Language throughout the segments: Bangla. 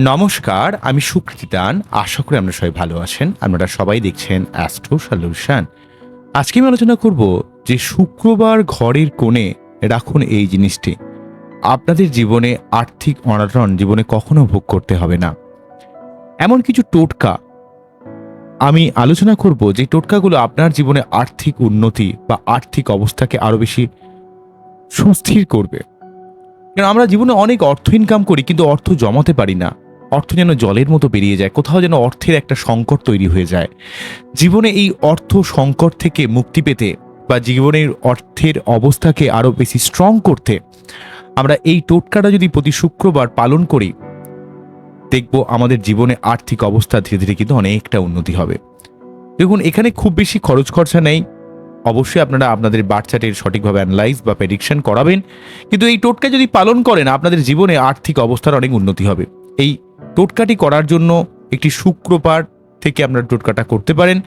নমস্কার, আমি সুকৃতি দান। আশা করি আপনারা সবাই ভালো আছেন। আপনারা সবাই দেখছেন অ্যাস্ট্রো সলিউশন। আজকে আমি আলোচনা করব যে শুক্রবার ঘরের কোণে রাখুন এই জিনিসটি। আপনাদের জীবনে আর্থিক অনটন জীবনে কখনো ভোগ করতে হবে না। এমন কিছু টোটকা আমি আলোচনা করব যে টোটকাগুলো আপনার জীবনে আর্থিক উন্নতি বা আর্থিক অবস্থাকে আরো বেশি সুস্থির করবে। কারণ আমরা জীবনে অনেক অর্থ ইনকাম করি, কিন্তু অর্থ জমাতে পারি না। অর্থ যেন জলের মতো বেরিয়ে যায়, কোথাও যেন অর্থের একটা সংকট তৈরি হয়ে যায়। জীবনে এই অর্থ সংকট থেকে মুক্তি পেতে বা জীবনের অর্থের অবস্থাকে আরো বেশি স্ট্রং করতে আমরা এই টোটকাটা যদি প্রতি শুক্রবার পালন করি, দেখব আমাদের জীবনে আর্থিক অবস্থা ধীরে ধীরে কিন্তু অনেকটা উন্নতি হবে। দেখুন, এখানে খুব বেশি খরচ খরচা নেই। অবশ্যই আপনারা আপনাদের বার্থ চার্টের সঠিকভাবে অ্যানালাইজ বা প্রেডিকশন করাবেন, কিন্তু এই টোটকা যদি পালন করেন আপনাদের জীবনে আর্থিক অবস্থার অনেক উন্নতি হবে। এই টোটকাটি করার জন্য একটি শুক্রবার থেকে আপনারা টোটকাটা করতে পারেন।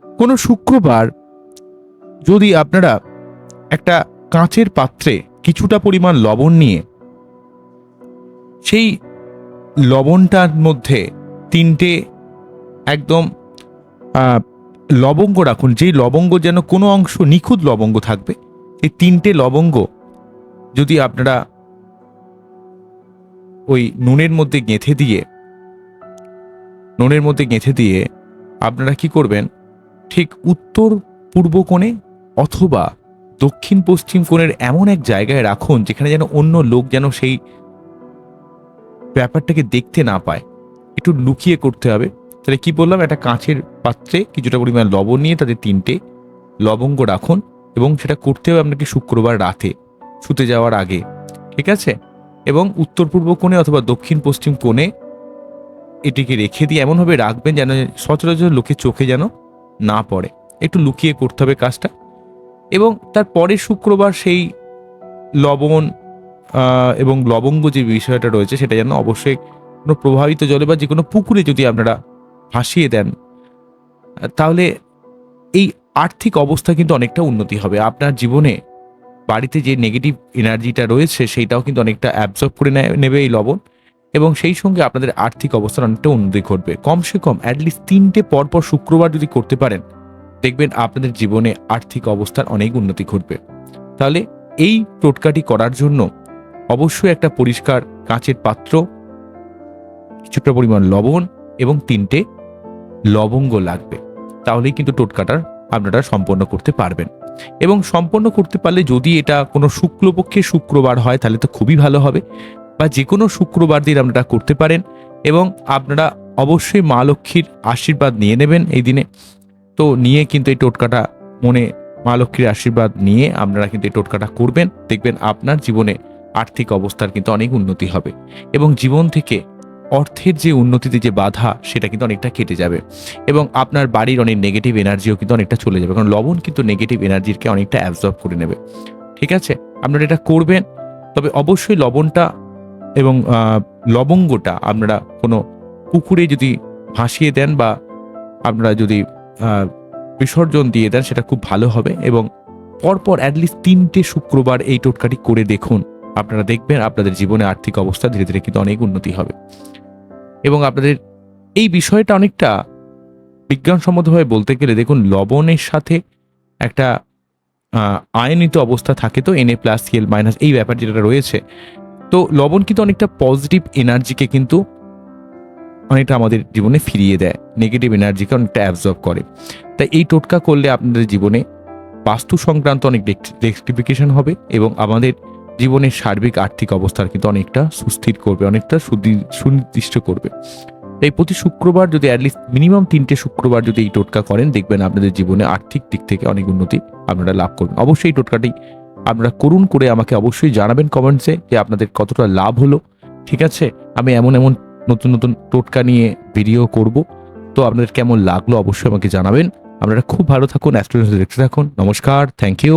কোনো শুক্রবার যদি আপনারা একটা কাঁচের পাত্রে কিছুটা পরিমাণ লবণ নিয়ে সেই লবণটার মধ্যে তিনটে একদম লবঙ্গ রাখুন। যেই লবঙ্গ যেন কোনো অংশ নিখুঁত লবঙ্গ থাকবে। এই তিনটে লবঙ্গ যদি আপনারা ওই নুনের মধ্যে গেঁথে দিয়ে আপনারা কি করবেন, ঠিক উত্তর পূর্ব কোণে অথবা দক্ষিণ পশ্চিম কোণের এমন এক জায়গায় রাখুন যেখানে যেন অন্য লোক যেন সেই ব্যাপারটাকে দেখতে না পায়। একটু লুকিয়ে করতে হবে। তাহলে কি বললাম, একটা কাঁচের পাত্রে কিছুটা পরিমাণ লবণ নিয়ে তাদের তিনটে লবঙ্গ রাখুন, এবং সেটা করতে হবে আপনাকে শুক্রবার রাতে শুতে যাওয়ার আগে, ঠিক আছে? এবং উত্তর পূর্ব কোণে অথবা দক্ষিণ পশ্চিম কোণে এটিকে রেখে দিয়ে এমনভাবে রাখবেন যেন সচরাচর লোকের চোখে যেন না পড়ে। একটু লুকিয়ে করতে হবে কাজটা। এবং তার পরের শুক্রবার সেই লবণ এবং লবঙ্গ যে বিষয়টা রয়েছে সেটা যেন অবশ্যই কোনো প্রভাবিত জলে বা যে কোনো পুকুরে যদি আপনারা ভাসিয়ে দেন, তাহলে এই আর্থিক অবস্থা কিন্তু অনেকটা উন্নতি হবে। আপনার জীবনে বাড়িতে যে নেগেটিভ এনার্জিটা রয়েছে সেইটাও কিন্তু অনেকটা অ্যাবজর্ব করে নেবে এই লবণ, এবং সেই সঙ্গে আপনাদের আর্থিক অবস্থার অনেকটা উন্নতি ঘটবে। কমসে কম অ্যাটলিস্ট 3টে পরপর শুক্রবার যদি করতে পারেন, দেখবেন আপনাদের জীবনে আর্থিক অবস্থার অনেক উন্নতি ঘটবে। তাহলে এই টোটকাটি করার জন্য অবশ্যই একটা পরিষ্কার কাঁচের পাত্র, কিছুটা পরিমাণ লবণ এবং 3টে লবঙ্গ লাগবে। তাহলেই কিন্তু টোটকাটার আপনারা সম্পন্ন করতে পারবেন। এবং সম্পন্ন করতে পারলে যদি এটা কোনো শুক্লপক্ষে শুক্রবার হয় তাহলে তো খুবই ভালো হবে, বা যে কোনো শুক্রবার দিন আপনারা করতে পারেন। এবং আপনারা অবশ্যই মা লক্ষ্মীর আশীর্বাদ নিয়ে নেবেন এই দিনে। তো নিয়ে কিন্তু এই টোটকাটা মনে মা লক্ষ্মীর আশীর্বাদ নিয়ে আপনারা কিন্তু এই টোটকাটা করবেন, দেখবেন আপনার জীবনে আর্থিক অবস্থার কিন্তু অনেক উন্নতি হবে, এবং জীবন থেকে অর্থের যে উন্নতিতে যে বাধা সেটা কিন্তু অনেকটা কেটে যাবে, এবং আপনার বাড়ির অনেক নেগেটিভ এনার্জিও কিন্তু অনেকটা চলে যাবে। কারণ লবণ কিন্তু নেগেটিভ এনার্জিকে অনেকটা অ্যাবজর্ব করে নেবে, ঠিক আছে? আপনারা এটা করবেন। তবে অবশ্যই লবণটা এবং লবঙ্গটা আপনারা কোনো পুকুরে যদি ভাসিয়ে দেন বা আপনারা যদি বিসর্জন দিয়ে দেন সেটা খুব ভালো হবে। এবং পরপর অ্যাটলিস্ট 3টে শুক্রবার এই টোটকাটি করে দেখুন, আপনারা দেখবেন আপনাদের জীবনে আর্থিক অবস্থা ধীরে ধীরে কিন্তু অনেক উন্নতি হবে। এবং আপনাদের এই বিষয়টা অনেকটা বিজ্ঞানসম্মতভাবে বলতে গেলে, দেখুন লবণের সাথে একটা আয়নিত অবস্থা থাকে, তো Na+Cl- এই ব্যাপার যেটা রয়েছে, তো লবণ কিন্তু অনেকটা পজিটিভ এনার্জিকে কিন্তু অনেকটা আমাদের জীবনে ফিরিয়ে দেয়, নেগেটিভ এনার্জিকে অনেকটা অ্যাবজর্ব করে। তাই এই টোটকা করলে আপনাদের জীবনে বাস্তু সংক্রান্ত অনেক রেক্টিফিকেশন হবে, এবং আমাদের জীবনের সার্বিক আর্থিক অবস্থার কিন্তু অনেকটা সুস্থির করবে, অনেকটা সুনির্দিষ্ট করবে। তাই প্রতি শুক্রবার যদি অ্যাটলিস্ট মিনিমাম 3টে শুক্রবার যদি এই টোটকা করেন, দেখবেন আপনাদের জীবনে আর্থিক দিক থেকে অনেক উন্নতি আপনারা লাভ করবেন। অবশ্যই এই টোটকাটি আপনারা করুন, করে আমাকে অবশ্যই জানাবেন কমেন্টসে যে আপনাদের কতটা লাভ হলো, ঠিক আছে? আমি এমন এমন নতুন নতুন টোটকা নিয়ে ভিডিও করব, তো আপনাদের কেমন লাগলো অবশ্যই আমাকে জানাবেন। আপনারা খুব ভালো থাকুন, অ্যাস্ট্রোলজি দেখতে থাকুন। নমস্কার, থ্যাংক ইউ।